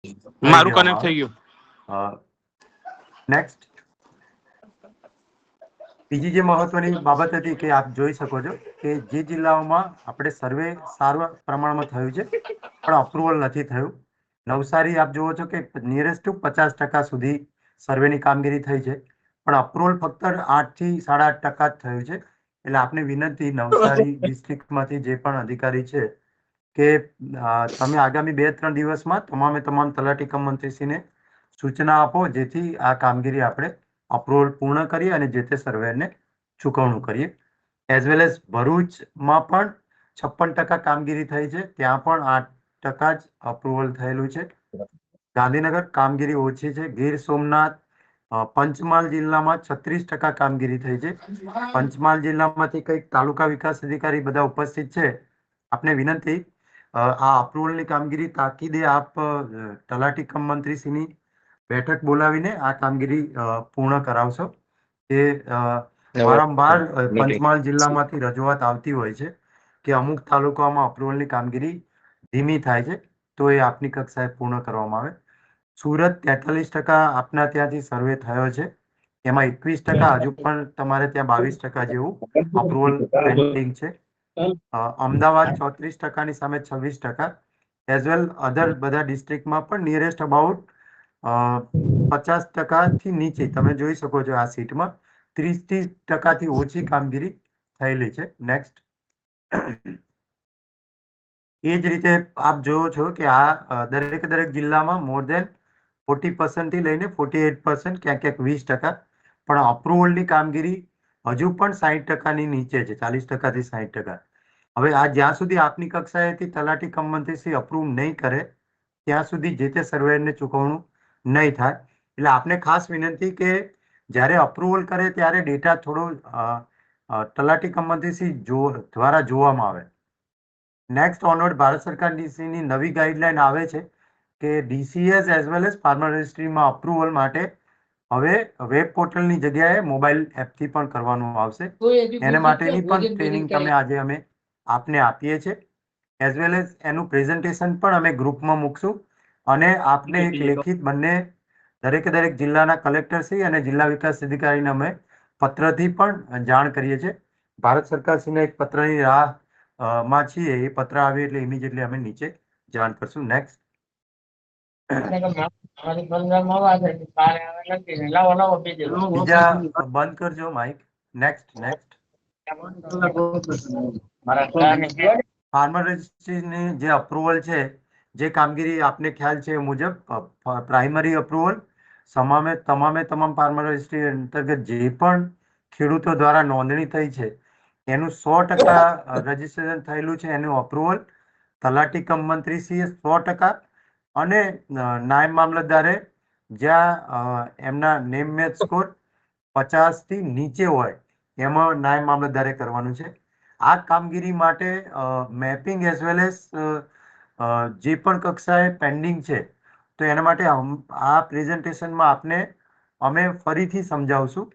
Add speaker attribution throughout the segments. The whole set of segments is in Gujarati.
Speaker 1: મારું કનેક્ટ થઈ ગયું.
Speaker 2: નેક્સ્ટ બીજી જે મહત્વની બાબત હતી કે આપ જોઈ શકો છો કે જે જિલ્લાઓમાં આપણે સર્વે સારા પ્રમાણમાં થયું છે પણ અપ્રુવલ નથી થયું. નવસારી આપ જુઓ છો કે નિયરેસ્ટ ટુ 50% સુધી સર્વેની કામગીરી થઈ છે પણ અપ્રુવલ ફક્ત 8 થી 8.5% જ થયું છે. એટલે આપને વિનંતી નવસારી ડિસ્ટ્રિક્ટમાંથી જે પણ અધિકારી છે કે તમે આગામી 2-3 દિવસમાં તમામ તલાટી કમ મંત્રીશ્રીને સૂચના આપો જેથી આ કામગીરી આપણે અપ્રુવલ પૂર્ણ કરીએ અને જે તે સર્વેને ચૂકવણું કરીએ. એઝ વેલ એઝ ભરૂચમાં પણ 56% કામગીરી થઈ છે, ત્યાં પણ 8% જ અપ્રુવલ થયેલું છે. ગાંધીનગર કામગીરી ઓછી છે. ગીર સોમનાથ પંચમહાલ જિલ્લામાં 36% કામગીરી થઈ છે. પંચમહાલ જિલ્લામાંથી કંઈક તાલુકા વિકાસ અધિકારી બધા ઉપસ્થિત છે. આપને વિનંતી આ અપ્રુવલની કામગીરી તાકીદે આપ તલાટી કમ મંત્રીશ્રીની બેઠક બોલાવીને આ કામગીરી પૂર્ણ કરાવશો. એ વારંવાર પંચમહાલ જિલ્લામાંથી રજૂઆત આવતી હોય છે કે અમુક તાલુકાઓમાં અપ્રુવલની કામગીરી ધીમી થાય છે, તો એ આપની કક્ષાએ પૂર્ણ કરવામાં આવે. સુરત 43% આપના ત્યાંથી સર્વે થયો છે, એમાં 21% હજુ પણ તમારે ત્યાં 22% જેવું અપ્રુવલ પેન્ડિંગ છે. અમદાવાદ 34%ની સામે 26%. એઝ વેલ અધર બધા ડિસ્ટ્રિક્ટમાં પણ નિયરેસ્ટ અબાઉટ 50%થી નીચે તમે જોઈ શકો છો. આ સીટમાં 30% ઓછી કામગીરી થયેલી છે. નેક્સ્ટ એ જ રીતે આપ જોવો છો કે આ દરેક જિલ્લામાં મોર દેન 40% થી લઈને 48%, ક્યાંક 20%, પણ અપ્રુવલની કામગીરી હજુ પણ 60%ની નીચે છે, 40%થી 60%. હવે આ જ્યાં સુધી આપની કક્ષાએથી તલાટી કમ મંત્રીશ્રી અપ્રૂવ નહીં કરે ત્યાં સુધી જે તે સર્વેને ચૂકવણું નહીં થાય. એટલે આપને ખાસ વિનંતી કે જ્યારે અપ્રુવલ કરે ત્યારે ડેટા થોડો તલાટી કમ મંત્રીશ્રી દ્વારા જોવામાં આવે. નેક્સ્ટ ઓનવર્ડ ભારત સરકારની નવી ગાઈડલાઈન આવે છે કે DCS as well as farmer રજિસ્ટ્રીમાં અપ્રુવલ માટે હવે વેબ પોર્ટલની જગ્યાએ મોબાઈલ એપથી પણ કરવાનું આવશે. એને માટેની પણ ટ્રેનિંગ આજે અમે આપને આપીએ છીએ. એઝ વેલ એઝ એનું પ્રેઝન્ટેશન પણ અમે ગ્રુપમાં મૂકશું અને આપને એક લેખિત બંને દરેક જિલ્લાના કલેક્ટરશ્રી અને જિલ્લા વિકાસ અધિકારીને અમે પત્રથી પણ જાણ કરીએ છીએ. ભારત સરકારશ્રીને એક પત્રની રાહ છીએ. એ પત્ર આવે એટલે ઇમિડિયેટલી અમે નીચે જાણ કરશું. નેક્સ્ટ બીજા બંધ કરજો માઇક. નેક્સ્ટ ફાર્મર રજિસ્ટ્રીની જે અપ્રુવલ છે, જે કામગીરી આપને ખ્યાલ છે એ મુજબ પ્રાઇમરી અપ્રુવલ તમામ ફાર્મર રજિસ્ટ્રી અંતર્ગત જે પણ ખેડૂતો દ્વારા નોંધણી થઈ છે એનું 100% રજીસ્ટ્રેશન થયેલું છે, એનું અપ્રુવલ તલાટી કમ મંત્રીશ્રીએ 100% અને નાયબ મામલતદારે જ્યાં એમના નેમ મેચ સ્કોર 50થી નીચે હોય એમાં નાયબ મામલતદારે કરવાનું છે. આ કામગીરી માટે મેપિંગ એઝ વેલ એઝ જે પણ કક્ષાએ પેન્ડિંગ છે તો એના માટે આ પ્રેઝન્ટેશનમાં આપને અમે ફરીથી સમજાવશું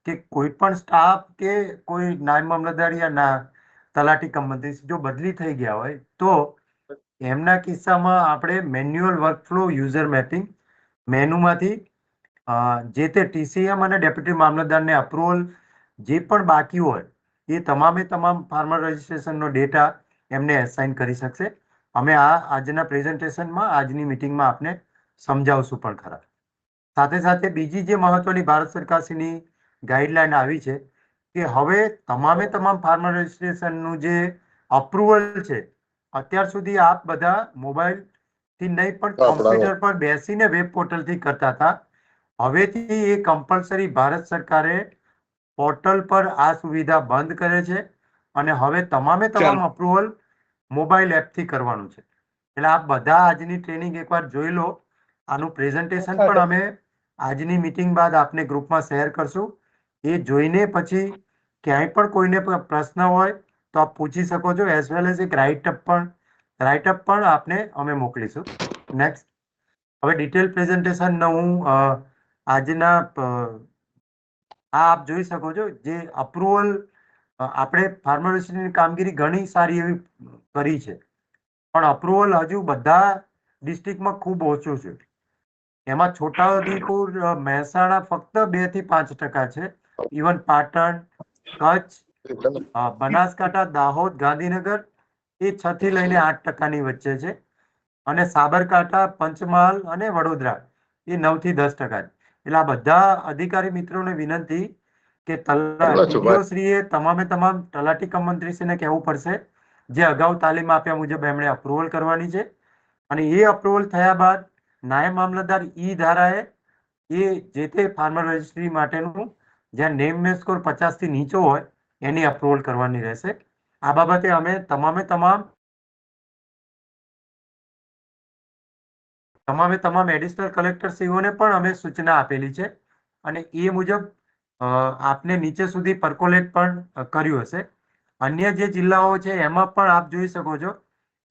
Speaker 2: કે કોઈ પણ સ્ટાફ કે કોઈ નાયબ મામલતદાર યા તલાટી કમ મંત્રી જો બદલી થઈ ગયા હોય તો એમના કિસ્સામાં આપણે મેન્યુઅલ વર્કફ્લો યુઝર મેપિંગ મેનુમાંથી જે તે TCM અને ડેપ્યુટી મામલતદારને અપ્રુવલ જે પણ બાકી હોય એ તમામ ફાર્મર રજિસ્ટ્રેશનનો ડેટા એમને એસાઇન કરી શકશે. અમે આજના પ્રેઝન્ટેશનમાં આજની મિટિંગમાં આપને સમજાવશું પણ ખરા. સાથે બીજી જે મહત્વની ભારત સરકારશ્રીની ગાઈડલાઈન આવી છે કે હવે તમામ ફાર્મર રજિસ્ટ્રેશનનું જે અપ્રુવલ છે, અત્યાર સુધી આપ બધા મોબાઈલથી નહીં પણ કોમ્પ્યુટર પર બેસીને વેબ પોર્ટલથી કરતા હતા. હવેથી એ કમ્પલસરી ભારત સરકારે પોર્ટલ પર આ સુવિધા બંધ કરે છે અને હવે તમામ અપ્રુવલ મોબાઈલ એપથી કરવાનું છે. એટલે આપ બધા આજની ટ્રેનિંગ એકવાર જોઈ લો. આનું પ્રેઝન્ટેશન પણ અમે આજની મિટિંગ બાદ આપને ગ્રુપમાં શેર કરશું. એ જોઈને પછી ક્યાંય પણ કોઈને પ્રશ્ન હોય તો આપ પૂછી શકો છો. એઝ વેલ એઝ એક રાઇટઅપ પણ આપને અમે મોકલીશું. નેક્સ્ટ હવે ડિટેલ પ્રેઝન્ટેશન હું આજના આપ જોઈ શકો છો જે અપ્રુવલ આપણે ફાર્મર કામગીરી ઘણી સારી એવી કરી છે, પણ અપ્રુવલ હજુ બધા ડિસ્ટ્રિક્ટમાં ખૂબ ઓછું છે. એમાં છોટાઉદેપુર, મહેસાણા ફક્ત 2 થી 5% છે. ઇવન પાટણ, કચ્છ, બનાસકાંઠા, દાહોદ, ગાંધીનગર એ 6 થી લઈને 8%ની વચ્ચે છે. અને સાબરકાંઠા, પંચમહાલ અને વડોદરા એ 9 થી 10% છે. એટલે આ બધા અધિકારી મિત્રોને વિનંતી કે ટીડીઓશ્રીએ તમામે તમામ તલાટી કમ મંત્રીશ્રીને કહેવું પડશે, જે અગાઉ તાલીમ આપ્યા મુજબ એમણે અપ્રુવલ કરવાની છે. અને એ અપ્રુવલ થયા બાદ નાયબ મામલતદાર ઈ ધારાએ એ જે તે ફાર્મર રજિસ્ટ્રી માટેનું જ્યાં નેમ સ્કોર 50 થી નીચો હોય એની અપ્રુવલ કરવાની રહેશે. આ બાબતે અમે તમામ એડિશનલ કલેક્ટરશ્રીઓને પણ અમે સૂચના આપેલી છે. અને એ મુજબ આપને નીચે સુધી પર્કોલેટ પણ કર્યું હશે. અન્ય જે જિલ્લાઓ છે એમાં પણ આપ જોઈ શકો છો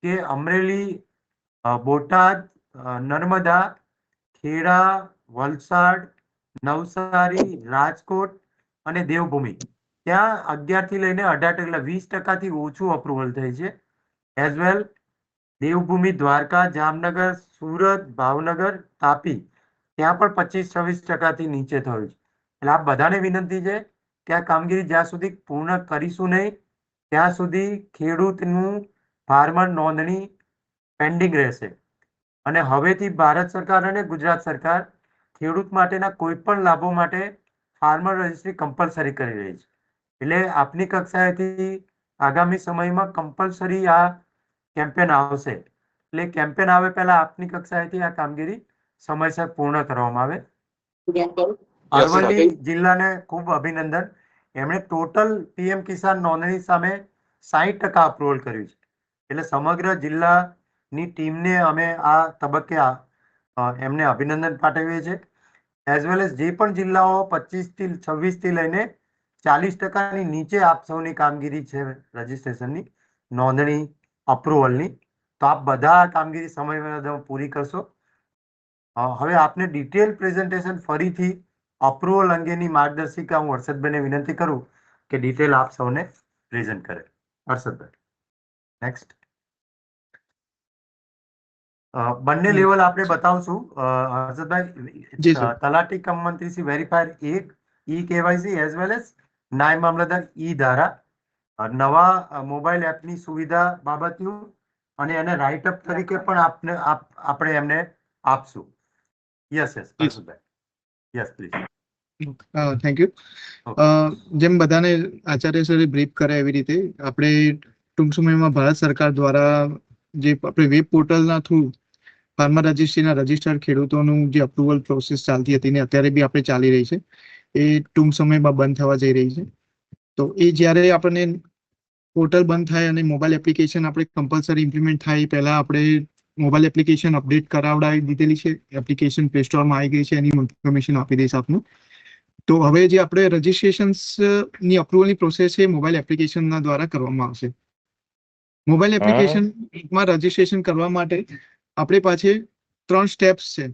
Speaker 2: કે અમરેલી, બોટાદ, નર્મદા, ખેડા, વલસાડ, નવસારી, રાજકોટ અને દેવભૂમિ ત્યાં 11 થી લઈને 18 એટલે 20%થી ઓછું અપ્રુવલ થાય છે. એઝ વેલ દેવભૂમિ, દ્વારકા, જામનગર, સુરત, ભાવનગર, તાપી ત્યાં પણ 25-26%થી નીચે થયું છે. એટલે આપ બધાને વિનંતી છે કે આ કામગીરી જ્યાં સુધી પૂર્ણ કરીશું નહીં ત્યાં સુધી ખેડૂતનું ફાર્મર નોંધણી પેન્ડિંગ રહેશે. અને હવેથી ભારત સરકાર અને ગુજરાત સરકાર ખેડૂત માટેના કોઈ પણ લાભો માટે ફાર્મર રજિસ્ટ્રી કમ્પલસરી કરી રહી છે. એટલે આપની કક્ષાએથી આગામી સમયમાં કમ્પલસરી આ કેમ્પેન આવશે. એટલે કેમ્પેન આવે પહેલા આપની કક્ષાએથી આ કામગીરી સમયસર પૂર્ણ કરવામાં આવે. અરવલ્લી જિલ્લાને ખૂબ અભિનંદન. એમણે ટોટલ પીએમ કિસાન નોંધણી સામે 60% અપ્રુવલ કર્યું છે. એટલે સમગ્ર જિલ્લાની ટીમને અમે આ તબક્કે એમને અભિનંદન પાઠવીએ છીએ. એઝ વેલ એઝ જે પણ જિલ્લાઓ 25 થી 26 થી લઈને 40%ની નીચે આપ સૌની કામગીરી છે રજીસ્ટ્રેશનની, નોંધણી, અપ્રુવલની, તો આપ બધા આ કામગીરી સમયમર્યાદામાં પૂરી કરશો. હવે આપને ડિટેલ પ્રેઝન્ટેશન ફરીથી અપ્રુવલ અંગેની માર્ગદર્શિકા હું હર્ષદભાઈને વિનંતી કરું કે ડિટેલ આપ સૌને પ્રેઝન્ટ કરે. હર્ષદભાઈ, નેક્સ્ટ. બંને લેવલ આપણે બતાવશું. હર્ષદભાઈ, તલાટી કમ મંત્રી Shri વેરીફાયર 1 e KYC as well as નાયબ મામલતદાર ઈ ધારા, નવા મોબાઈલ એપની સુવિધા બાબતનું અને એને રાઇટઅપ તરીકે પણ આપણે એમને આપશું. Yes Harshadbhai, yes please.
Speaker 1: Thank you. જેમ બધાને આચાર્ય સરે બ્રીફ કરે એવી રીતે આપણે ટૂંક સમયમાં ભારત સરકાર દ્વારા જે આપણે વેબ પોર્ટલના થ્રુ ફાર્મર રજિસ્ટ્રીના રજિસ્ટર્ડ ખેડૂતોનું જે અપ્રુવલ પ્રોસેસ ચાલતી હતી ને અત્યારે બી આપણે ચાલી રહી છે, એ ટૂંક સમયમાં બંધ થવા જઈ રહી છે. તો એ જ્યારે આપણને પોર્ટલ બંધ થાય અને મોબાઈલ એપ્લિકેશન આપણે કમ્પલસરી ઇમ્પ્લિમેન્ટ થાય પહેલા આપણે મોબાઈલ એપ્લિકેશન અપડેટ કરાવડાવી દીધેલી છે. એપ્લિકેશન પ્લે સ્ટોરમાં આવી ગઈ છે, એની ઇન્ફોર્મેશન આપી દઈશ આપનું. તો હવે જે આપણે રજિસ્ટ્રેશનની અપ્રુવલની પ્રોસેસ છે મોબાઈલ એપ્લિકેશનના દ્વારા કરવામાં આવશે. મોબાઈલ એપ્લિકેશનમાં રજિસ્ટ્રેશન કરવા માટે આપણે પાસે 3 સ્ટેપ્સ છે.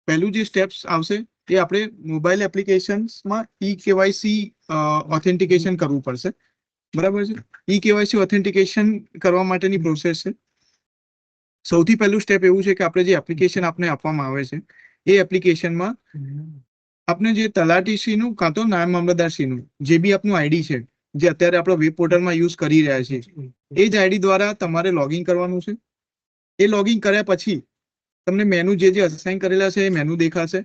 Speaker 1: પહેલું જે સ્ટેપ્સ આવશે એ આપણે મોબાઈલ એપ્લિકેશન્સમાં ઈ કેવાયસી ઓથેન્ટિકેશન કરવું પડશે. બરાબર છે. ઈ કેવાયસી ઓથેન્ટિકેશન કરવા માટેની પ્રોસેસ છે. સૌથી પહેલું સ્ટેપ એવું છે કે આપણે જે એપ્લિકેશન આપને આપવામાં આવે છે એ એપ્લિકેશનમાં આપને જે તલાટીશ્રીનું કાં તો નાયબ મામલતદારશ્રીનું જે બી આપનું આઈડી છે, જે અત્યારે આપણે વેબ પોર્ટલમાં યુઝ કરી રહ્યા છીએ, એ જ આઈડી દ્વારા તમારે લોગિન કરવાનું છે. એ લોગિન કર્યા પછી તમને મેનુ જે અસાઇન કરેલા છે એ મેનુ દેખાશે.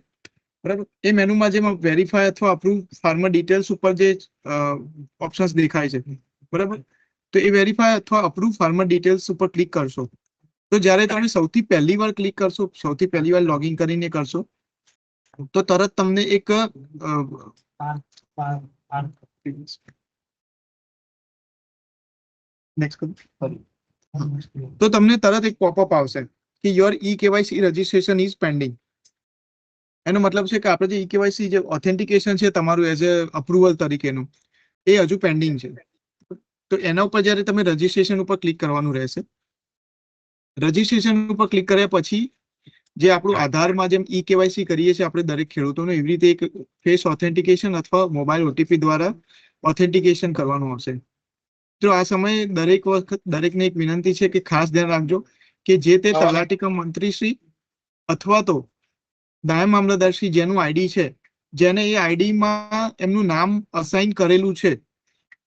Speaker 1: બરાબર. એ મેનુમાં જે વેરીફાય અથવા અપ્રૂવ ફાર્મર ડિટેલ્સ ઉપર જે ઓપ્શન્સ દેખાય છે, બરાબર, તો એ વેરીફાય અથવા અપ્રૂવ ફાર્મર ડિટેલ્સ ઉપર ક્લિક કરશો. તો જ્યારે તમે સૌથી પહેલી વાર ક્લિક કરશો, સૌથી પહેલી વાર લોગિન કરીને કરશો, તો તરત તમને એક તો તમને તરત એક પોપઅપ આવશે કે your e KYC registration is pending. એનો મતલબ છે કે આપણે જે ઈ કેવાયસી જે ઓથેન્ટિકેશન છે તમારું એઝ એ અપ્રુવલ તરીકેનું, એ હજુ પેન્ડિંગ છે. તો એના ઉપર જ્યારે તમે રજિસ્ટ્રેશન ઉપર ક્લિક કરવાનું રહેશે. રજિસ્ટ્રેશન ઉપર ક્લિક કર્યા પછી જે આપણું આધારમાં જેમ ઈ કેવાયસી કરીએ છીએ આપણે દરેક ખેડૂતોને, એવી રીતે એક ફેસ ઓથેન્ટિકેશન અથવા મોબાઈલ ઓટીપી દ્વારા ઓથેન્ટિકેશન કરવાનું આવશે. તો આ સમયે દરેક વખત દરેકને એક વિનંતી છે કે ખાસ ધ્યાન રાખજો કે જે તે તલાટી કમ મંત્રીશ્રી અથવા તો નાયબ મામલતદારશ્રી જેનું આઈડી છે, જેને એ આઈડીમાં એમનું નામ અસાઇન કરેલું છે,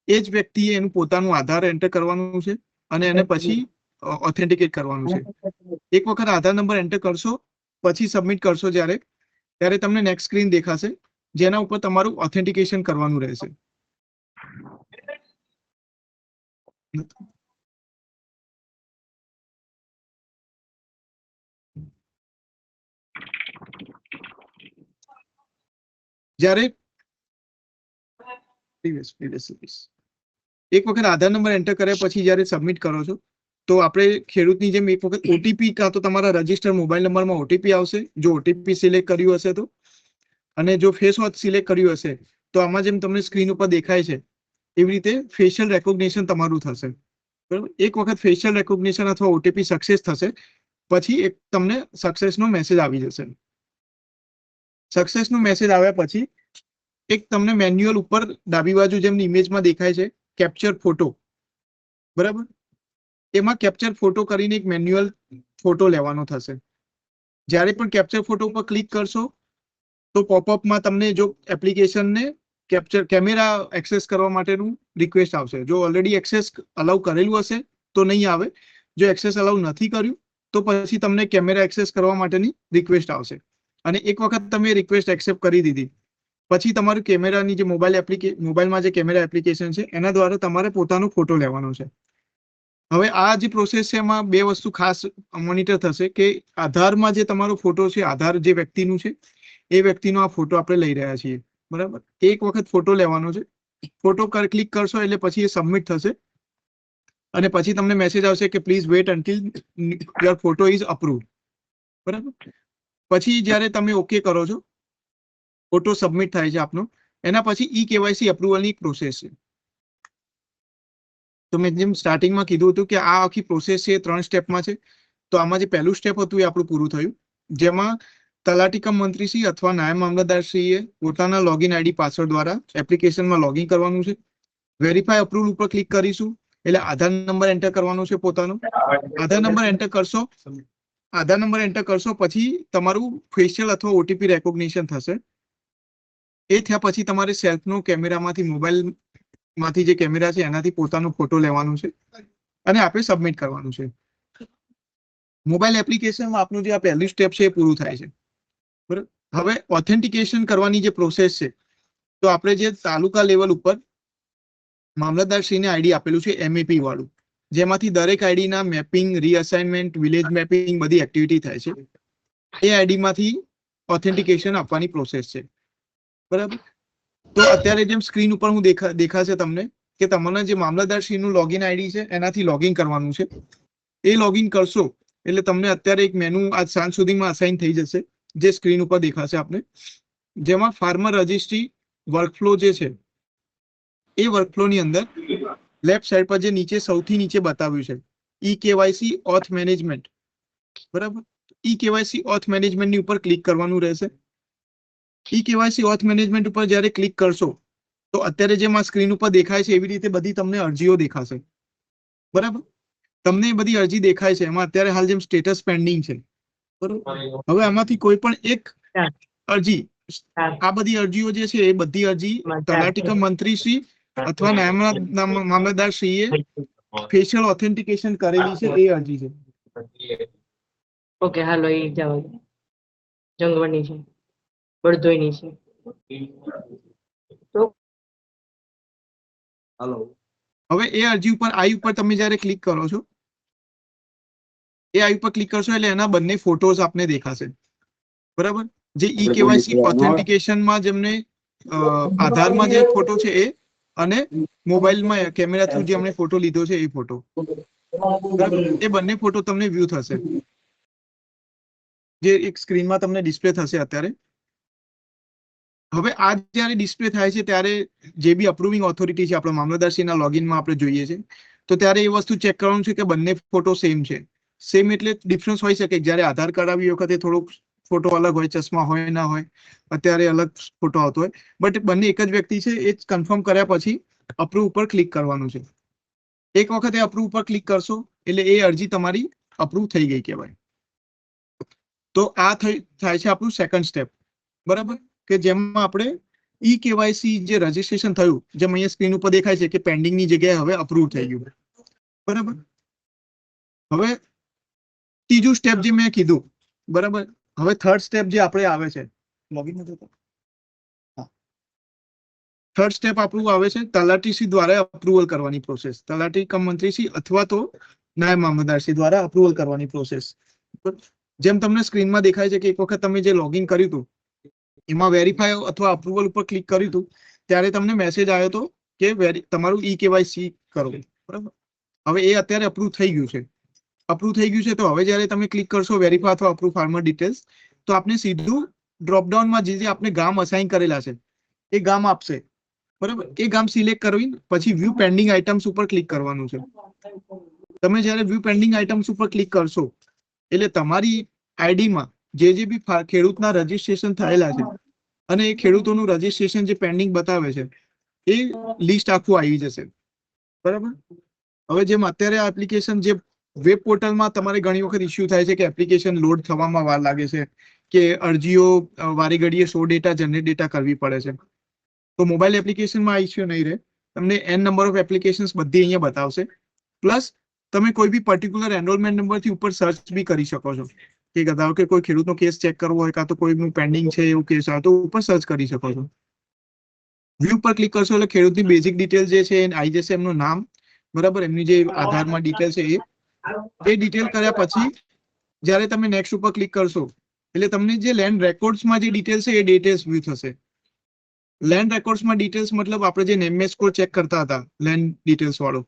Speaker 1: એ જ વ્યક્તિએ એનું પોતાનું આધાર એન્ટર કરવાનું છે અને એને પછી ઓથેન્ટિકેટ કરવાનું છે. એક વખત આધાર નંબર એન્ટર કરશો પછી સબમિટ કરશો ત્યારે તમને નેક્સ્ટ સ્ક્રીન દેખાશે, જેના ઉપર તમારું ઓથેન્ટિકેશન કરવાનું રહેશે. જ્યારે એક વખત આધાર નંબર એન્ટર કર્યા પછી જ્યારે સબમિટ કરો છો તો આપણે ખેડૂતની જેમ એક વખત ઓટીપી કાં તો તમારા રજિસ્ટર મોબાઈલ નંબરમાં ઓટીપી આવશે, જો ઓટીપી સિલેક્ટ કર્યું હશે તો, અને જો ફેસ વોચ સિલેક્ટ કર્યું હશે તો આમાં જેમ તમને સ્ક્રીન ઉપર દેખાય છે એવી રીતે ફેશિયલ રેકોગ્નિશન તમારું થશે. બરાબર, એક વખત ફેશિયલ રેકોગ્નિશન અથવા ઓટીપી સક્સેસ થશે પછી એક તમને સક્સેસનો મેસેજ આવી જશે. સક્સેસનો મેસેજ આવ્યા પછી એક તમને મેન્યુઅલ ઉપર ડાબી બાજુ જેમ ઇમેજમાં દેખાય છે કેપ્ચર ફોટો, બરાબર, એમાં કેપ્ચર ફોટો કરીને એક મેન્યુઅલ ફોટો લેવાનો થશે. જ્યારે પણ કેપ્ચર ફોટો ઉપર ક્લિક કરશો તો પોપઅપમાં તમને જો એપ્લિકેશનને કેમેરા એક્સેસ કરવા માટેનું રિક્વેસ્ટ આવશે. જો ઓલરેડી એક્સેસ અલાઉ કરેલું હશે તો નહીં આવે, જો એક્સેસ અલાઉ નથી કર્યું તો પછી તમને કેમેરા એક્સેસ કરવા માટેની રિક્વેસ્ટ આવશે. અને એક વખત તમે રિક્વેસ્ટ એક્સેપ્ટ કરી દીધી પછી તમારું કેમેરાની જે મોબાઈલમાં જે કેમેરા એપ્લિકેશન છે એના દ્વારા તમારે પોતાનો ફોટો લેવાનો છે. હવે આ જે પ્રોસેસ છે એમાં બે વસ્તુ ખાસ મોનિટર થશે કે આધારમાં જે તમારો ફોટો છે, આધાર જે વ્યક્તિનું છે એ વ્યક્તિનો આ ફોટો આપણે લઈ રહ્યા છીએ, બરાબર. એક વખત ફોટો લેવાનો છે, ફોટો ક્લિક કરશો એટલે પછી એ સબમિટ થશે અને પછી તમને મેસેજ આવશે કે please wait until your photo is approved, બરાબર. પછી જ્યારે તમે ઓકે કરો છો, ફોટો સબમિટ થાય છે આપનો, એના પછી ઈ કેવાયસી અપ્રુવલની પ્રોસેસ છે. તો મેં જેમ સ્ટાર્ટિંગમાં કીધું હતું કે આ આખી પ્રોસેસ છે 3 સ્ટેપમાં છે. તો આમાં જે પહેલું સ્ટેપ હતું એ આપણું પૂરું થયું, જેમાં તલાટી કમ મંત્રીશ્રી અથવા નાયબ મામલતદારશ્રીએ પોતાના લોગિન આઈડી પાસવર્ડ દ્વારા એપ્લિકેશનમાં લોગિન કરવાનું છે. વેરીફાઈ અપ્રુવલ ઉપર ક્લિક કરીશું એટલે આધાર નંબર એન્ટર કરવાનો છે પોતાનો. આધાર નંબર એન્ટર કરશો પછી તમારું ફેશિયલ અથવા ઓટીપી રેકોગ્નિશન થશે. એ થયા પછી તમારે સેલ્ફનો કેમેરામાંથી મોબાઈલમાંથી જે કેમેરા છે એનાથી પોતાનો ફોટો લેવાનો છે અને આપણે સબમિટ કરવાનું છે. મોબાઈલ એપ્લિકેશનમાં આપનું જે આ પહેલું સ્ટેપ છે એ પૂરું થાય છે, બરાબર. હવે ઓથેન્ટિકેશન કરવાની જે પ્રોસેસ છે તો આપણે જે તાલુકા લેવલ ઉપર મામલતદારશ્રીને આઈડી આપેલું છે એમએપી વાળું, જેમાંથી દરેક આઈડીના મેપિંગ, રીઅસાઇનમેન્ટ, વિલેજ મેપિંગ બધી એક્ટિવિટી થાય છે. એ આઈડીમાંથી ઓથેન્ટિકેશન આપવાની પ્રોસેસ છે, બરાબર. તો અત્યારે જેમ સ્ક્રીન ઉપર હું દેખાશે તમને કે તમારા જે મામલતદારશ્રીનું લોગિન આઈડી છે એનાથી લોગિન કરવાનું છે. એ લોગિન કરશો એટલે તમને અત્યારે એક મેનુ આજ સાંજ સુધીમાં અસાઇન થઈ જશે, જે સ્ક્રીન ઉપર દેખાશે આપને, જેમાં ફાર્મર રજિસ્ટ્રી વર્કફ્લો જે છે એ વર્કફ્લોની અંદર લેફ્ટ સાઈડ પર જે નીચે સૌથી નીચે બતાવ્યું છે ઈ કેવાયસી ઓથ મેનેજમેન્ટ, બરાબર. ઈ કેવાયસી ઓથ મેનેજમેન્ટની ઉપર ક્લિક કરવાનું રહેશે. ઈ કેવાયસી ઓથ મેનેજમેન્ટ ઉપર જ્યારે ક્લિક કરશો તો અત્યારે જેમ આ સ્ક્રીન ઉપર દેખાય છે એવી રીતે બધી તમને અરજીઓ દેખાશે, બરાબર. તમને એ બધી અરજી દેખાય છે, એમાં અત્યારે હાલ જેમ સ્ટેટસ પેન્ડિંગ છે, બરાબર. હવે આમાંથી કોઈ પણ એક અરજી, આ બધી અરજીઓ જે છે એ બધી અરજી તલાટી કમ મંત્રીશ્રી અથવા નાયબ મામલતદારશ્રીએ ફેશિયલ ઓથેન્ટિકેશન કરેલી છે એ અરજી છે.
Speaker 3: ઓકે, હાલો, એ જાવ. જંગવણી છે, બળદોઈની છે. તો
Speaker 2: હાલો,
Speaker 1: હવે એ અરજી ઉપર આઈ ઉપર તમે જ્યારે ક્લિક કરો છો, એ આઈ ઉપર ક્લિક કરશો એટલે એના બંને ફોટોઝ આપને દેખાશે, બરાબર. જે ઈ કેવાયસી ઓથેન્ટિકેશનમાં જેમને આધારમાં જે ફોટો છે એ અને મોબાઈલમાં કેમેરા થ્રુ જે અમને ફોટો લીધો છે એ ફોટો, બરાબર. એ બંને ફોટો તમને વ્યૂ થશે, જે એક સ્ક્રીનમાં તમને ડિસ્પ્લે થશે અત્યારે. હવે આ જ્યારે ડિસ્પ્લે થાય છે ત્યારે જે બી અપ્રુવિંગ ઓથોરિટી છે આપણા મામલતદારશ્રીના લોગિનમાં આપણે જોઈએ છે તો ત્યારે એ વસ્તુ ચેક કરવાનું છે કે બંને ફોટો સેમ છે. સેમ એટલે ડિફરન્સ હોઈ શકે, જ્યારે આધાર કાર્ડ આવી વખતે થોડોક ફોટો અલગ હોય, ચશ્મા હોય ના હોય, અત્યારે અલગ ફોટો આવતો હોય, બટ બંને એક જ વ્યક્તિ છે એ જ કન્ફર્મ કર્યા પછી અપ્રૂવ ઉપર ક્લિક કરવાનું છે. એક વખતે અપ્રૂવ ઉપર ક્લિક કરશો એટલે એ અરજી તમારી અપ્રૂવ થઈ ગઈ કહેવાય. તો આ થાય છે આપણું સેકન્ડ સ્ટેપ, બરાબર, કે જેમાં આપણે ઈ કેવાયસી જે રજીસ્ટ્રેશન થયું, જેમ અહીંયા સ્ક્રીન ઉપર દેખાય છે કે પેન્ડિંગની જગ્યાએ હવે અપ્રૂવ થઈ ગયું, બરાબર. હવે ત્રીજું સ્ટેપ જે મેં કીધું, બરાબર. હવે થર્ડ સ્ટેપ જે આપણે આવે છે, લોગિન નથી થતું. થર્ડ સ્ટેપ આપણું આવે છે તલાટીશ્રી દ્વારા અપ્રુવલ કરવાની પ્રોસેસ. તલાટી કમ મંત્રીશ્રી અથવા તો નાયબ મામલતદારશ્રી દ્વારા અપ્રુવલ કરવાની પ્રોસેસ. જેમ તમને સ્ક્રીનમાં દેખાય છે કે એક વખત તમે જે લોગિન કર્યું હતું એમાં વેરીફાઈ અથવા અપ્રુવલ ઉપર ક્લિક કર્યું હતું ત્યારે તમને મેસેજ આવ્યો હતો કે તમારું ઈ કેવાયસી કરો, બરાબર. હવે એ અત્યારે અપ્રૂવ થઈ ગયું છે. અપ્રૂવ થઈ ગયું છે તો હવે જ્યારે તમે ક્લિક કરશો વેરીફાઈ અથવા અપ્રૂવ ફાર્મર ડિટેલ્સ, તો આપણે સીધું ડ્રોપડાઉનમાં જે આપણે ગામ અસાઇન કરેલા છે એ ગામ આપશે, બરાબર. એ ગામ સિલેક્ટ કરવી પછી વ્યૂ પેન્ડિંગ આઇટમ્સ ઉપર ક્લિક કરવાનું છે. તમે જ્યારે વ્યૂ પેન્ડિંગ આઇટમ્સ ઉપર ક્લિક કરશો એટલે તમારી આઈડીમાં જે બી ખેડૂતના રજીસ્ટ્રેશન થયેલા છે અને એ ખેડૂતોનું રજીસ્ટ્રેશન જે પેન્ડિંગ બતાવે છે એ લિસ્ટ આખું આવી જશે, બરાબર. હવે જેમ અત્યારે આ એપ્લિકેશન જે વેબ પોર્ટલમાં તમારે ઘણી વખત ઇસ્યુ થાય છે કે એપ્લિકેશન લોડ થવામાં વાર લાગે છે કે અરજીઓ વારે ઘડીએ 100 ડેટા જનરેટ ડેટા કરવી પડે છે. તો મોબાઈલ એપ્લિકેશનમાં આ ઇસ્યુ નહીં રહે. તમને n નંબર ઓફ એપ્લિકેશન્સ બધી અહીંયા બતાવશે. પ્લસ તમે કોઈ બી પર્ટિક્યુલર એનરોલમેન્ટ નંબરથી ઉપર સર્ચ બી કરી શકો છો કે ધારો કે કોઈ ખેડૂતનો કેસ ચેક કરવો હોય કાં તો કોઈનું પેન્ડિંગ છે એવું કેસ હોય તો ઉપર સર્ચ કરી શકો છો. વ્યૂ પર ક્લિક કરશો એટલે ખેડૂતની બેઝિક ડિટેલ જે છે એ આવી જશે, એમનું નામ, બરાબર, એમની જે આધારમાં ડિટેલ છે એ ડિટેલ કર્યા પછી જ્યારે તમે નેક્સ્ટ ઉપર ક્લિક કરશો એટલે તમને જે લેન્ડ રેકોર્ડ્સમાં જે ડિટેલ છે એ ડિટેલ્સ વ્યૂ થશે. લેન્ડ રેકોર્ડ્સમાં ડિટેલ્સ મતલબ આપણે જે નેમ સ્કોર ચેક કરતા હતા લેન્ડ ડિટેલ્સ વાળો,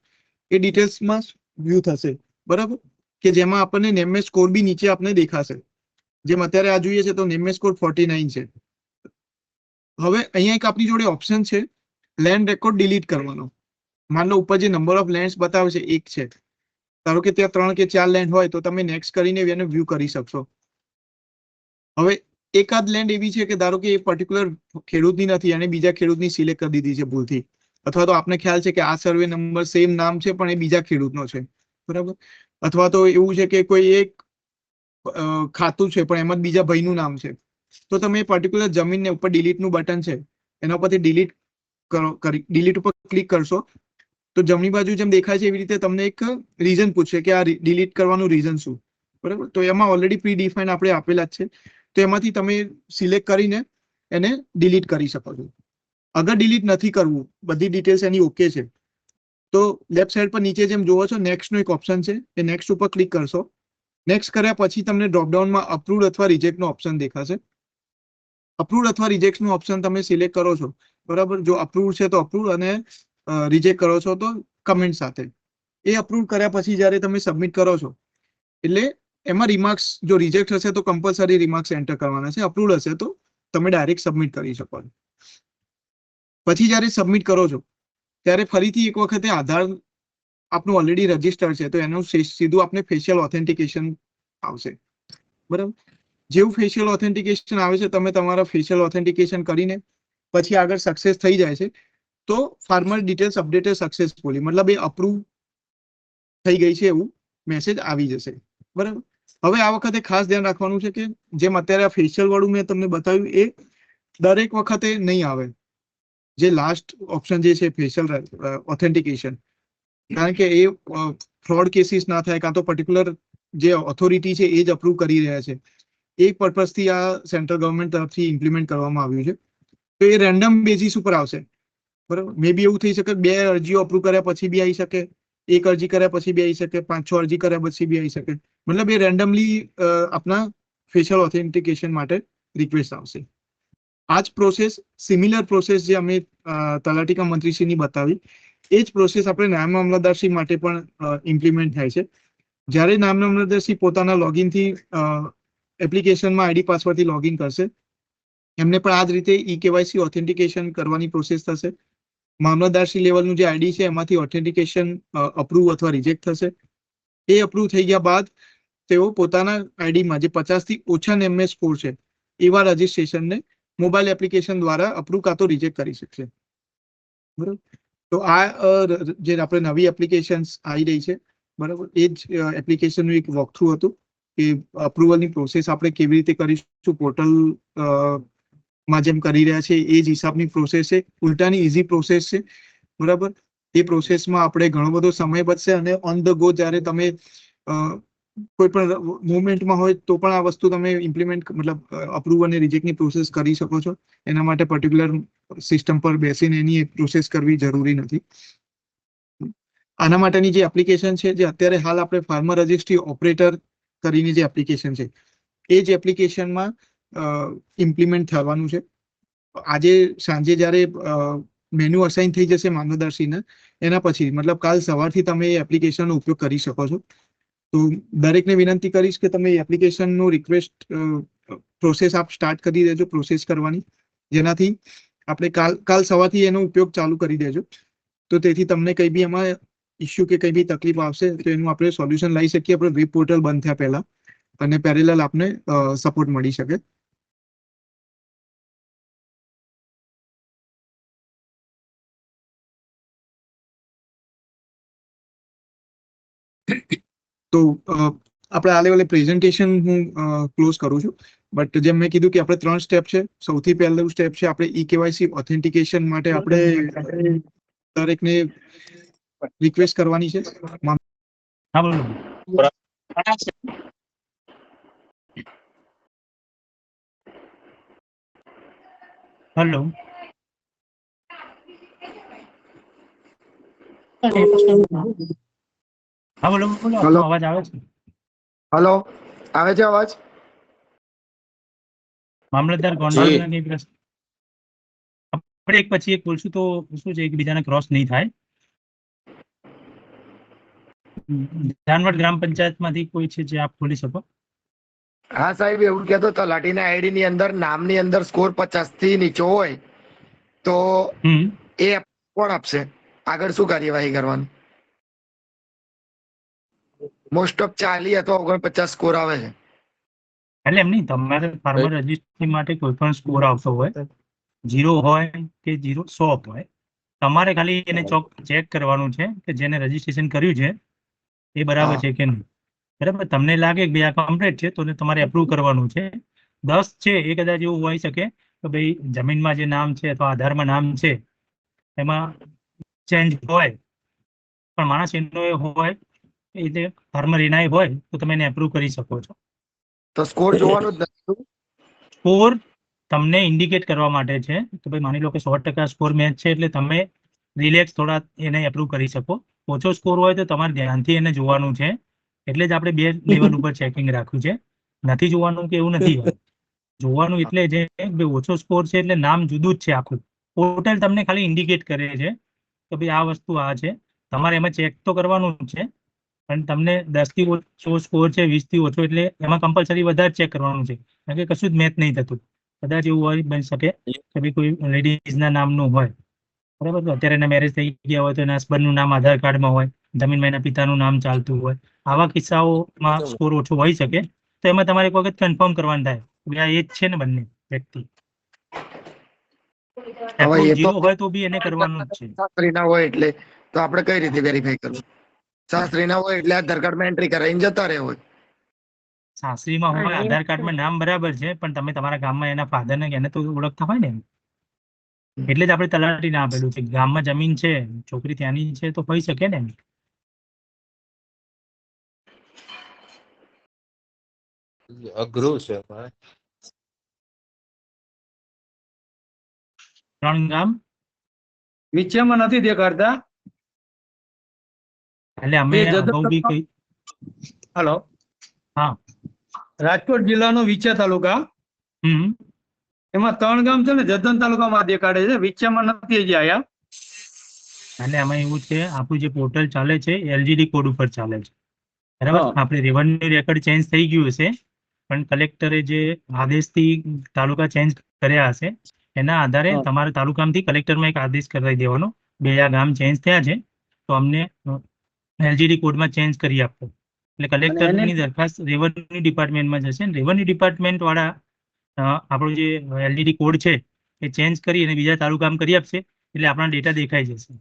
Speaker 1: એ ડિટેલ્સમાં વ્યૂ થશે, બરાબર, કે જેમાં આપણને નેમ સ્કોર બી નીચે આપને દેખાશે. જેમ અત્યારે આ જોઈએ છે તો નેમ સ્કોર 49 છે. હવે અહીંયા એક આપણી જોડે ઓપ્શન છે લેન્ડ રેકોર્ડ ડિલીટ કરવાનો. માન લો ઉપર જે નંબર ઓફ લેન્ડ્સ બતાવે છે 1 છે, ધારો કે ત્યાં 3 કે 4 લેન્ડ હોય તો તમે નેક્સ્ટ કરીને એને વ્યૂ કરી શકશો. હવે એકાદ લેન્ડ એવી છે કે ધારો કે એ પર્ટિક્યુલર ખેડૂતની નથી અને બીજા ખેડૂતની સિલેક્ટ કરી દીધી છે ભૂલથી, અથવા તો આપને ખ્યાલ છે કે આ સર્વે નંબર સેમ નામ છે પણ એ બીજા ખેડૂતનો છે, બરાબર. અથવા તો એવું છે કે કોઈ એક ખાતું છે પણ એમાં બીજા ભાઈનું નામ છે, તો તમે એ પર્ટિક્યુલર જમીનને ઉપર ડિલીટનું બટન છે એના ઉપરથી ડિલીટ ઉપર ક્લિક કરશો તો જમણી બાજુ જેમ દેખાય છે એવી રીતે તમને એક રીઝન પૂછશે કે આ ડિલીટ કરવાનું રીઝન શું, બરાબર. તો એમાં ઓલરેડી પ્રી ડિફાઇન આપણે આપેલા જ છે, તો એમાંથી તમે સિલેક્ટ કરીને એને ડિલીટ કરી શકો છો. અગર ડિલીટ નથી કરવું, બધી ડિટેલ્સ એની ઓકે છે, તો લેફ્ટ સાઈડ પર નીચે જેમ જોવો છો નેક્સ્ટનો એક ઓપ્શન છે, એ નેક્સ્ટ ઉપર ક્લિક કરશો. નેક્સ્ટ કર્યા પછી તમને ડ્રોપડાઉનમાં અપ્રૂવડ અથવા રિજેક્ટનો ઓપ્શન દેખાશે. અપ્રૂવડ અથવા રિજેક્ટનો ઓપ્શન તમે સિલેક્ટ કરો છો, બરાબર. જો અપ્રૂવડ છે તો અપ્રૂવ અને રિજેક્ટ કરો છો તો કમેન્ટ સાથે. એ અપ્રૂવ કર્યા પછી જ્યારે તમે સબમિટ કરો છો એટલે એમાં રિમાર્ક્સ જો રિજેક્ટ હશે તો કમ્પલસરી રિમાર્ક્સ એન્ટર કરવાના છે, અપ્રૂવડ હશે તો તમે ડાયરેક્ટ સબમિટ કરી શકો છો. પછી જ્યારે સબમિટ કરો છો ત્યારે ફરીથી એક વખતે આધાર આપનું ઓલરેડી રજીસ્ટર છે તો એનું સીધું આપને ફેશિયલ ઓથેન્ટિકેશન આવશે, બરાબર. જેવું ફેશિયલ ઓથેન્ટિકેશન આવે છે તમે તમારા ફેશિયલ ઓથેન્ટિકેશન કરીને પછી આગળ સક્સેસ થઈ જાય છે તો ફાર્મર ડિટેલ્સ અપડેટેડ સક્સેસફુલી, મતલબ એ અપ્રૂવ થઈ ગઈ છે એવું મેસેજ આવી જશે, બરાબર. હવે આ વખતે ખાસ ધ્યાન રાખવાનું છે કે જેમ અત્યારે આ ફેશિયલ વાળું મેં તમને બતાવ્યું એ દરેક વખતે નહીં આવે. જે લાસ્ટ ઓપ્શન જે છે ફેશિયલ ઓથેન્ટિકેશન, કારણ કે એ ફ્રોડ કેસીસ ના થાય કાં તો પર્ટિક્યુલર જે ઓથોરિટી છે એ જ અપ્રૂવ કરી રહ્યા છે, એ પર્પઝથી આ સેન્ટ્રલ ગવર્મેન્ટ તરફથી ઇમ્પ્લિમેન્ટ કરવામાં આવ્યું છે. તો એ રેન્ડમ બેઝિસ ઉપર આવશે, બરાબર. મે બી એવું થઈ શકે 2 અરજીઓ અપ્રૂવ કર્યા પછી બી આવી શકે, 1 અરજી કર્યા પછી બી આવી શકે, 5-6 અરજી કર્યા પછી બી આવી શકે, મતલબ એ રેન્ડમલી આપના ફેશિયલ ઓથેન્ટિકેશન માટે રિક્વેસ્ટ આવશે. આ જ પ્રોસેસ, સિમિલર પ્રોસેસ જે અમે તલાટી કમ મંત્રીશ્રીની બતાવી એ જ પ્રોસેસ આપણે નાયબ મામલતદારશ્રી માટે પણ ઇમ્પ્લિમેન્ટ થાય છે. જ્યારે નાયબ મામલતદારશ્રી પોતાના લોગિનથી એપ્લિકેશનમાં આઈડી પાસવર્ડથી લોગિન કરશે એમને પણ આ જ રીતે ઈ કેવાયસી ઓથેન્ટિકેશન કરવાની પ્રોસેસ થશે. મામલતદારશ્રી લેવલનું જે આઈડી છે એમાંથી ઓથેન્ટિકેશન અપ્રૂવ અથવા રિજેક્ટ થશે. એ અપ્રૂવ થઈ ગયા બાદ તેઓ પોતાના આઈડીમાં જે 50થી ઓછા નેમ સ્કોર છે એવા રજીસ્ટ્રેશનને મોબાઈલ એપ્લિકેશન દ્વારા અપ્રૂવ કાં તો રિજેક્ટ કરી શકશે, બરાબર. તો આ જે આપણે નવી એપ્લિકેશન્સ આવી રહી છે બરાબર, એ જ એપ્લિકેશનનું એક વોકથ્રુ હતું કે અપ્રુવલની પ્રોસેસ આપણે કેવી રીતે કરીશું. પોર્ટલ માં જેમ કરી રહ્યા છે એ જ હિસાબની પ્રોસેસ છે, ઉલટાની ઇઝી પ્રોસેસ છે. બરાબર, એ પ્રોસેસમાં આપણે ઘણો બધો સમય બચશે અને ઓન ધ ગો જ્યારે તમે કોઈ પણ મુવમેન્ટમાં હોય તો પણ આ વસ્તુ તમે ઇમ્પ્લિમેન્ટ મતલબ અપ્રુવ અને રિજેક્ટની પ્રોસેસ કરી શકો છો. એના માટે પર્ટિક્યુલર સિસ્ટમ પર બેસીને એની પ્રોસેસ કરવી જરૂરી નથી. આના માટેની જે એપ્લિકેશન છે, જે અત્યારે હાલ આપણે ફાર્મર રજિસ્ટ્રી ઓપરેટર કરીને જે એપ્લિકેશન છે, એ જ એપ્લિકેશનમાં ઇમ્પ્લિમેન્ટ થવાનું છે. આજે સાંજે જ્યારે મેન્યુ અસાઇન થઈ જશે મામલતદારશ્રીને, એના પછી મતલબ કાલ સવારથી તમે એ એપ્લિકેશનનો ઉપયોગ કરી શકો છો. તો દરેકને વિનંતી કરીશ કે તમે એપ્લિકેશનનું રિક્વેસ્ટ પ્રોસેસ આપ સ્ટાર્ટ કરી દેજો, પ્રોસેસ કરવાની, જેનાથી આપણે કાલ સવારથી એનો ઉપયોગ ચાલુ કરી દેજો. તો તેથી તમને કંઈ બી એમાં ઇસ્યુ કે કંઈ બી તકલીફ આવશે તો એનું આપણે સોલ્યુશન લાવી શકીએ આપણે વેબ પોર્ટલ બંધ થયા પહેલા, અને પેરેલલ આપને સપોર્ટ મળી શકે. તો આપણે આ લેવલે પ્રેઝન્ટેશન હું ક્લોઝ કરું છું. બટ જેમ મેં કીધું કે આપણે 3 સ્ટેપ છે. સૌથી પહેલું સ્ટેપ છે આપણે ઈ-કેવાયસી ઓથેન્ટિકેશન માટે આપણે દરેકને રિક્વેસ્ટ કરવાની છે.
Speaker 4: હા બોલો. હેલો. હા બોલો બોલો,
Speaker 5: હેલો.
Speaker 4: આપનો અવાજ આવે છે.
Speaker 5: હલો, આવે છે અવાજ?
Speaker 4: મામલતદાર ગોંડલના કઈ પ્રશ્ન? આપણે એક પછી એક બોલશું તો શું છે, એકબીજાને ક્રોસ નહીં થાય. જાનવડ ગ્રામ પંચાયતમાંથી કોઈ છે જે આપ ખોલી શકો?
Speaker 5: હા સાહેબ, એવું કહેતો તલાટીના આઈડી ની અંદર નામની અંદર સ્કોર 50 થી નીચો હોય તો એ કોણ આપશે? આગળ શું કાર્યવાહી કરવાની? મોસ્ટ ઓફ 40 અથવા 49 સ્કોર આવે છે.
Speaker 4: એટલે એમ નહીં, તમારે ફાર્મર રજિસ્ટ્રી માટે કોઈ પણ સ્કોર આવતો હોય, 0 હોય કે 0 100 હોય, તમારે ખાલી એને ચેક કરવાનું છે કે જેને રજીસ્ટ્રેશન કર્યું છે એ બરાબર છે કે નહીં. બરાબર, તમને લાગે કે ભાઈ આ કમ્પ્લીટ છે તો તમારે એપ્રુવ કરવાનું છે. 10 છે એ કદાચ એવું હોઈ શકે કે ભાઈ જમીનમાં જે નામ છે અથવા આધારમાં નામ છે એમાં ચેન્જ હોય, પણ માણસ એનો એ હોય એટલે ફાર્મર એના હોય તો તમે એને એપ્રુવ કરી શકો છો.
Speaker 5: તો સ્કોર જોવાનું જ નથી.
Speaker 4: સ્કોર તમને ઇન્ડિકેટ કરવા માટે છે કે ભાઈ માની લો કે 100% સ્કોર મેચ છે એટલે તમે રિલેક્સ થોડા એને એપ્રુવ કરી શકો. ઓછો સ્કોર હોય તો તમારે ધ્યાનથી એને જોવાનું છે. એટલે જ આપણે 2 લેવલ ઉપર ચેકિંગ રાખ્યું છે. નથી જોવાનું કે એવું નથી હોય. જોવાનું એટલે જે ઓછો સ્કોર છે એટલે નામ જુદું જ છે આખું. પોર્ટલ તમને ખાલી ઇન્ડિકેટ કરે છે કે ભાઈ આ વસ્તુ આ છે. તમારે એમાં ચેક તો કરવાનું જ છે, પણ તમને 10 થી ઓછો સ્કોર છે, 20 થી ઓછો, એટલે એમાં કમ્પલસરી વધારે ચેક કરવાનું છે, કારણ કે કશું જ મેચ નહીં થતું. કદાચ એવું હોય બની શકે કે ભાઈ કોઈ લેડીઝના નામનું હોય, બરાબર, તો અત્યારે એના મેરેજ થઈ ગયા હોય તો એના હસબન્ડનું નામ આધાર કાર્ડમાં હોય, જમીનમાં એના પિતાનું નામ ચાલતું હોય, આવા કિસ્સાઓમાં સ્કોર ઓછો હોઈ શકે. તો એમાં તમારે એક વખત કન્ફર્મ કરવાનું થાય કે આ એ જ છે ને બંને વ્યક્તિ.
Speaker 5: હવે એ તો
Speaker 4: 0 હોય તો બી એને કરવાનું જ છે.
Speaker 5: શાસ્ત્રી ના હોય એટલે તો આપણે કઈ રીતે વેરીફાઈ કરવું? શાસ્ત્રી ના હોય એટલે આધાર કાર્ડમાં એન્ટ્રી કરાવીને જતા રહે હોય.
Speaker 4: સાસરીમાં હોય, આધાર કાર્ડમાં નામ બરાબર છે, પણ તમે તમારા ગામમાં એના ફાધરને એને તો ઓળખતા હોય ને. એટલે જ આપણે તલાટીને આપેલું છે. ગામમાં જમીન છે, છોકરી ત્યાંની છે તો હોઈ શકે ને.
Speaker 6: અઘરું છે.
Speaker 4: 3 ગામ
Speaker 7: વિચારમાં નથી દેખાડતા.
Speaker 4: એટલે અમે અગાઉ બી કઈ.
Speaker 7: હલો,
Speaker 4: હા.
Speaker 7: રાજકોટ જિલ્લાનો વિછા તાલુકા, એમાં 3 ગામ છે ને જતન તાલુકામાં દેખાડે છે, વિછામાં નથી હજી આયા.
Speaker 4: એટલે આમાં એવું છે, આપણું જે પોર્ટલ ચાલે છે LGD કોડ ઉપર ચાલે છે, બરાબર. આપણે રેવન્યુ રેકર્ડ ચેન્જ થઈ ગયું હશે, પણ કલેક્ટરે જે આદેશથી તાલુકા ચેન્જ કર્યા હશે એના આધારે તમારે તાલુકામાંથી કલેક્ટરમાં એક આદેશ કરાવી દેવાનો, બે આ ગામ ચેન્જ થયા છે તો અમને LGD કોડમાં ચેન્જ કરી આપો. એટલે કલેક્ટરની દરખાસ્ત રેવન્યુ ડિપાર્ટમેન્ટમાં જશે. રેવન્યુ ડિપાર્ટમેન્ટ વાળા આપણો જે LGD કોડ છે એ ચેન્જ કરી અને બીજા તાલુકામાં કરી આપશે, એટલે આપણા ડેટા દેખાઈ જશે.